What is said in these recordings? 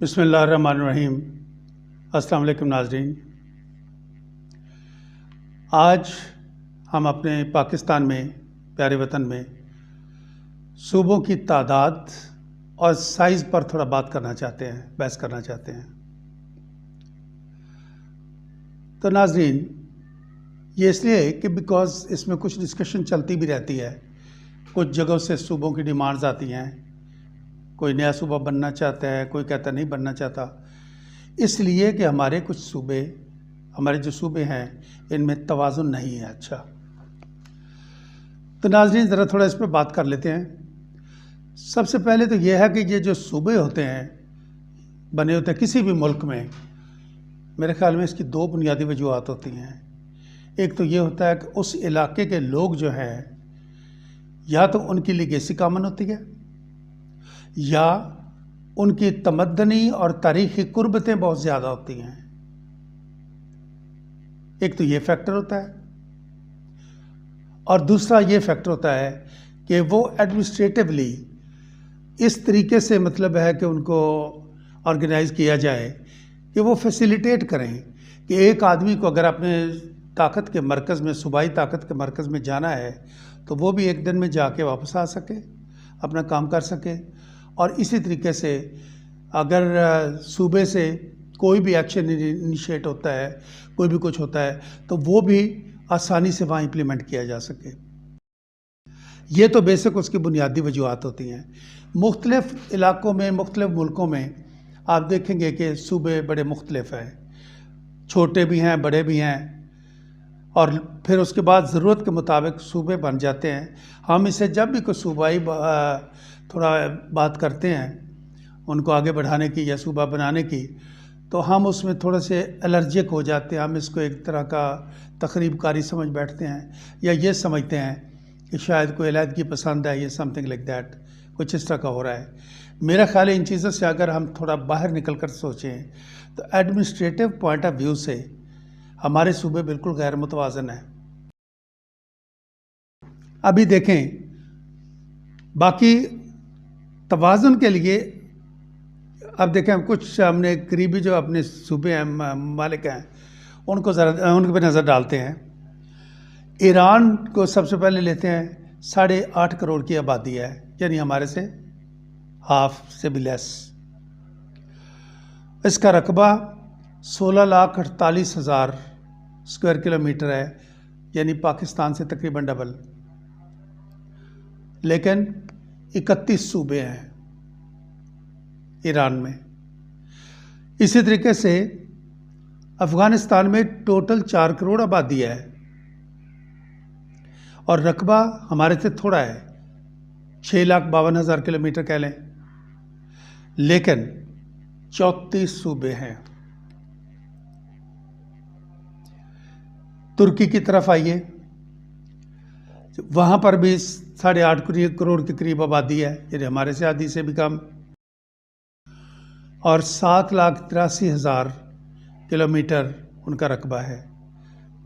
बिस्मिल्लाहिर्रहमानिर्रहीम। अस्सलाम वालेकुम नाज़रीन। आज हम अपने पाकिस्तान में, प्यारे वतन में, सूबों की तादाद और साइज़ पर थोड़ा बात करना चाहते हैं, बहस करना चाहते हैं। तो नाज़रीन, ये इसलिए कि बिकॉज़ इसमें कुछ डिस्कशन चलती भी रहती है। कुछ जगहों से सूबों की डिमांड्स आती हैं, कोई नया सूबा बनना चाहता है, कोई कहता नहीं बनना चाहता। इसलिए कि हमारे कुछ सूबे, हमारे जो सूबे हैं, इनमें तवाज़ुन नहीं है। अच्छा, तो नाज़रीन ज़रा थोड़ा इस पर बात कर लेते हैं। सबसे पहले तो यह है कि ये जो सूबे होते हैं, बने होते हैं किसी भी मुल्क में, मेरे ख्याल में इसकी दो बुनियादी वजूहात होती हैं। एक तो ये होता है कि उस इलाके के लोग जो हैं, या तो उनकी लिगेसी कामन होती है, या उनकी तमद्दनी और तारीख़ी कुर्बतें बहुत ज़्यादा होती हैं। एक तो ये फैक्टर होता है, और दूसरा ये फैक्टर होता है कि वो एडमिनिस्ट्रेटिवली इस तरीके से मतलब है कि उनको ऑर्गेनाइज़ किया जाए कि वो फैसिलिटेट करें कि एक आदमी को अगर अपने ताकत के मरकज़ में, सूबाई ताकत के मरकज़ में जाना है, तो वो भी एक दिन में जाके वापस आ सके, अपना काम कर सके। और इसी तरीके से अगर सूबे से कोई भी एक्शन इनिशिएट होता है, कोई भी कुछ होता है, तो वो भी आसानी से वहाँ इम्प्लीमेंट किया जा सके। ये तो बेसिक उसकी बुनियादी वजूहात होती हैं। मुख्तलिफ़ इलाकों में, मुख्तलिफ़ मुल्कों में आप देखेंगे कि सूबे बड़े मुख्तलिफ़ हैं, छोटे भी हैं, बड़े भी हैं, और फिर उसके बाद ज़रूरत के मुताबिक सूबे बन जाते हैं। हम इसे जब भी कोई सूबाई थोड़ा बात करते हैं उनको आगे बढ़ाने की या सूबा बनाने की, तो हम उसमें थोड़े से एलर्जिक हो जाते हैं। हम इसको एक तरह का तखरीबकारी समझ बैठते हैं, या ये समझते हैं कि शायद कोई अलहदगी पसंद है, ये समथिंग लाइक दैट, कुछ इस तरह का हो रहा है। मेरा ख्याल है इन चीज़ों से अगर हम थोड़ा बाहर निकल कर सोचें, तो एडमिनिस्ट्रेटिव पॉइंट ऑफ व्यू से हमारे सूबे बिल्कुल गैर मुतवाज़न है। अभी देखें, बाकी तवाज़ुन के लिए अब देखें, कुछ हमने करीबी जो अपने सूबे हैं, मालिक हैं, उनको ज़रा उनके पे नज़र डालते हैं। ईरान को सबसे पहले लेते हैं। 8.5 करोड़ की आबादी है, यानी हमारे से हाफ से भी लेस। इसका रकबा 16,48,000 स्क्वायर किलोमीटर है, यानी पाकिस्तान से तकरीबन डबल। लेकिन 31 सूबे हैं ईरान में। इसी तरीके से अफ़गानिस्तान में टोटल 4 करोड़ आबादी है, और रकबा हमारे से थोड़ा है, 6,52,000 किलोमीटर कह लें, लेकिन 34 सूबे हैं। तुर्की की तरफ आइए, वहाँ पर भी 8.5 करोड़ के करीब आबादी है, यानी हमारे से आधी से भी कम, और 7,83,000 किलोमीटर उनका रकबा है।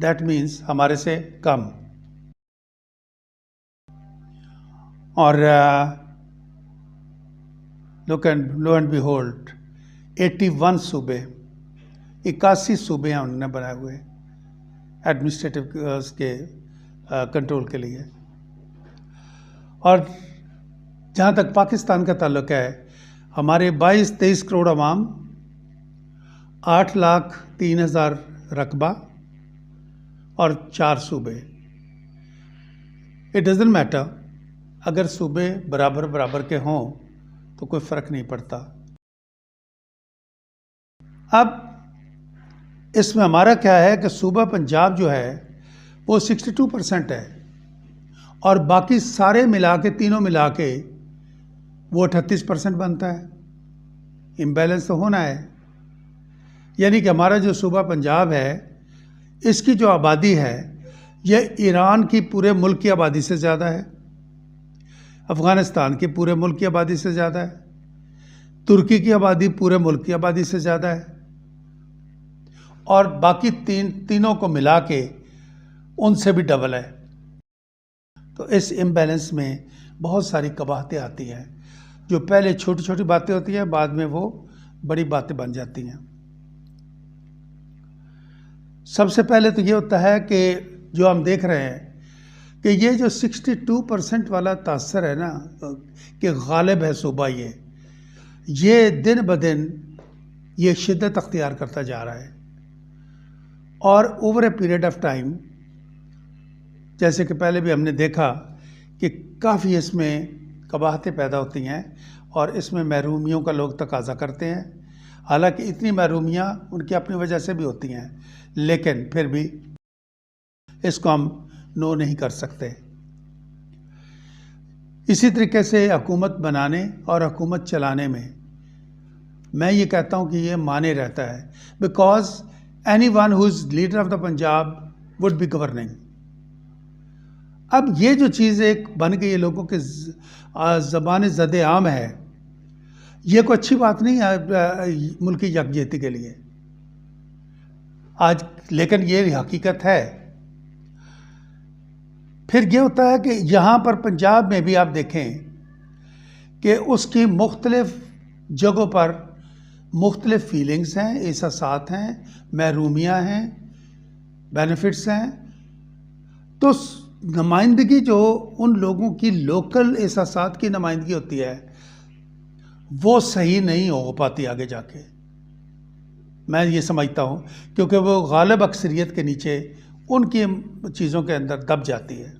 दैट मीन्स हमारे से कम। और लो एंड बिहोल्ड 81 सूबे, 81 सूबे हैं उन्होंने बनाए हुए एडमिनिस्ट्रेटिव के कंट्रोल के लिए। और जहाँ तक पाकिस्तान का ताल्लुक है, हमारे 22-23 करोड़ अवाम, 8,03,000 रकबा और 4 सूबे। इट डज़न्ट मैटर, अगर सूबे बराबर बराबर के हों तो कोई फ़र्क नहीं पड़ता। अब इसमें हमारा क्या है कि सूबा पंजाब जो है वो 62% है, और बाकी सारे मिला के, तीनों मिला के वो 38% बनता है। इम्बैलेंस तो होना है। यानी कि हमारा जो सूबा पंजाब है, इसकी जो आबादी है, यह ईरान की पूरे मुल्क की आबादी से ज़्यादा है, अफ़गानिस्तान की पूरे मुल्क की आबादी से ज़्यादा है, तुर्की की आबादी पूरे मुल्क की आबादी से ज़्यादा है, और बाकी तीनों को मिला के उनसे भी डबल है। तो इस इम्बैलेंस में बहुत सारी कबाहतें आती हैं, जो पहले छोटी छोटी बातें होती हैं, बाद में वो बड़ी बातें बन जाती हैं। सबसे पहले तो ये होता है कि जो हम देख रहे हैं कि ये जो 62% वाला तासर है ना कि गालिब है सूबा, ये दिन ब दिन ये शिद्दत अख्तियार करता जा रहा है। और over a period of time, जैसे कि पहले भी हमने देखा कि काफ़ी इसमें कबाहतें पैदा होती हैं और इसमें महरूमियों का लोग तकाजा करते हैं। हालांकि इतनी महरूमियाँ उनकी अपनी वजह से भी होती हैं, लेकिन फिर भी इसको हम नो नहीं कर सकते। इसी तरीके से हुकूमत बनाने और हुकूमत चलाने में मैं ये कहता हूँ कि ये माने रहता है, because any one who is leader of the Punjab would be governing. अब ये जो चीज़ एक बन गई है लोगों के ज़बान ज़द आम है, ये कोई अच्छी बात नहीं है मुल्की यकजहती के लिए आज, लेकिन ये हकीकत है। फिर ये होता है कि यहाँ पर पंजाब में भी आप देखें कि उसकी मुख्तलिफ जगहों पर मुख्तलिफ फीलिंग्स हैं, एहसासात हैं, महरूमियाँ हैं, बेनिफिट्स हैं। तो नुमाइंदगी जो उन लोगों की लोकल एहसासात की नुमाइंदगी होती है वो सही नहीं हो पाती आगे जाके, मैं ये समझता हूँ, क्योंकि वो गालिब अक्सरियत के नीचे उनकी चीज़ों के अंदर दब जाती है।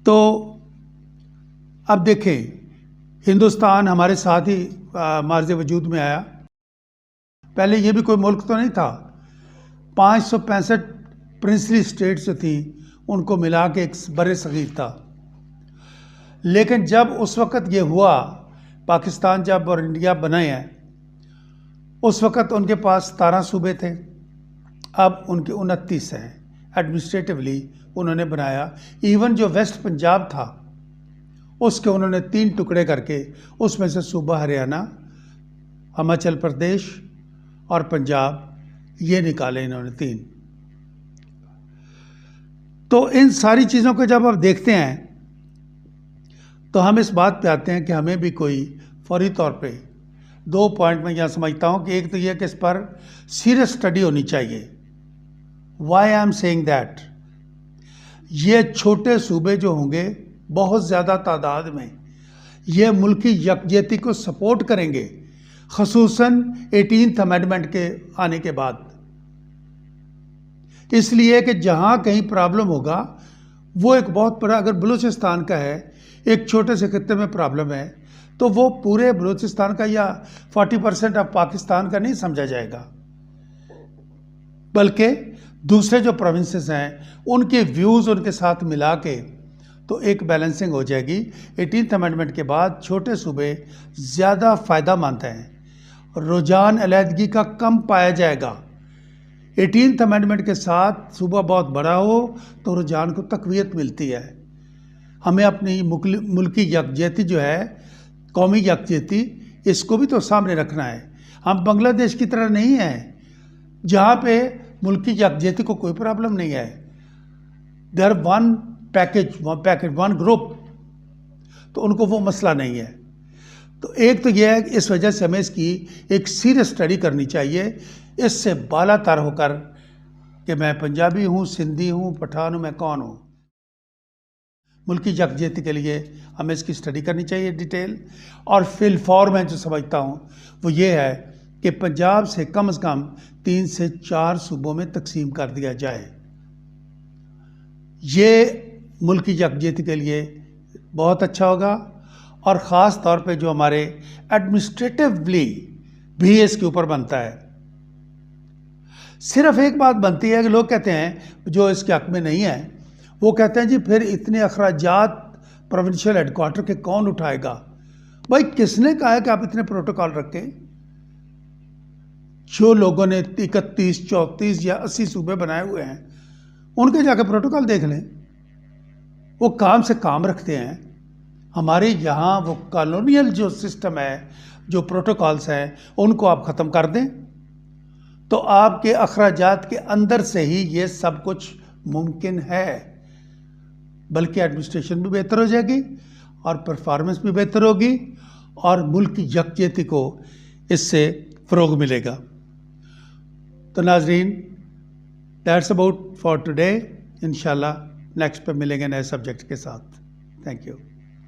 तो अब देखें, हिंदुस्तान हमारे साथ ही मार्ज़ वजूद में आया। पहले ये भी कोई मुल्क तो नहीं था। 565 प्रिंसली स्टेट्स जो थी उनको मिला के एक बड़े सगीर था। लेकिन जब उस वक़्त ये हुआ, पाकिस्तान जब और इंडिया बने हैं, उस वक़्त उनके पास 17 सूबे थे, अब उनके 29 हैं। एडमिनिस्ट्रेटिवली उन्होंने बनाया। इवन जो वेस्ट पंजाब था उसके उन्होंने 3 टुकड़े करके उसमें से सूबा हरियाणा, हिमाचल प्रदेश और पंजाब ये निकाले इन्होंने 3। तो इन सारी चीज़ों को जब आप देखते हैं तो हम इस बात पे आते हैं कि हमें भी कोई फौरी तौर पे 2 पॉइंट में यहाँ समझता हूँ कि एक तो यह कि इस पर सीरियस स्टडी होनी चाहिए। Why I am saying that, ये छोटे सूबे जो होंगे बहुत ज़्यादा तादाद में ये मुल्की यकजहती को सपोर्ट करेंगे, ख़ुसूसन 18th अमेंडमेंट के आने के बाद। इसलिए कि जहाँ कहीं प्रॉब्लम होगा वो एक बहुत बड़ा, अगर बलूचिस्तान का है, एक छोटे से खित्ते में प्रॉब्लम है, तो वो पूरे बलूचिस्तान का या 40% ऑफ पाकिस्तान का नहीं समझा जाएगा, बल्कि दूसरे जो प्रोविंसेस हैं उनके व्यूज़ उनके साथ मिला के तो एक बैलेंसिंग हो जाएगी। 18th अमेंडमेंट के बाद छोटे सूबे ज़्यादा फ़ायदा मंद हैं, रुझान अलहदगी का कम पाया जाएगा। 18th अमेंडमेंट के साथ सूबा बहुत बड़ा हो तो रुझान को तक़वियत मिलती है। हमें अपनी मुल्की यकजहती जो है, कौमी यकजहती, इसको भी तो सामने रखना है। हम बांग्लादेश की तरह नहीं हैं जहाँ पे मुल्की यकजहती को कोई प्रॉब्लम नहीं है। There one package, one group, तो उनको वो मसला नहीं है। तो एक तो यह है कि इस वजह से हमें इसकी एक सीरियस स्टडी करनी चाहिए, इससे बालातर होकर कि मैं पंजाबी हूँ, सिंधी हूँ, पठान हूँ, मैं कौन हूँ। मुल्की यकजहती के लिए हमें इसकी स्टडी करनी चाहिए डिटेल। और फिलफौर मैं जो समझता हूँ वो ये है कि पंजाब से कम 3 से 4 सूबों में तकसीम कर दिया जाए। ये मुल्की यकजहती के लिए बहुत अच्छा होगा, और ख़ास तौर पे जो हमारे एडमिनिस्ट्रेटिवली भी इसके ऊपर बनता है। सिर्फ एक बात बनती है कि लोग कहते हैं जो इसके हक़ में नहीं है, वो कहते हैं जी फिर इतने अखराजात प्रोविंशियल हेडक्वार्टर के कौन उठाएगा। भाई किसने कहा है कि आप इतने प्रोटोकॉल रखें? जो लोगों ने 31, 34 या 80 सूबे बनाए हुए हैं उनके जाकर प्रोटोकॉल देख लें, वो काम से काम रखते हैं। हमारे यहाँ वो कॉलोनियल जो सिस्टम है, जो प्रोटोकॉल्स हैं, उनको आप ख़त्म कर दें तो आपके अखराजात के अंदर से ही ये सब कुछ मुमकिन है। बल्कि एडमिनिस्ट्रेशन भी बेहतर हो जाएगी और परफॉर्मेंस भी बेहतर होगी और मुल्क की यकजहती को इससे फ़रोग मिलेगा। तो नाजरीन, दैट्स अबाउट फॉर टुडे। इंशाल्लाह नेक्स्ट पे मिलेंगे नए सब्जेक्ट के साथ। Thank you.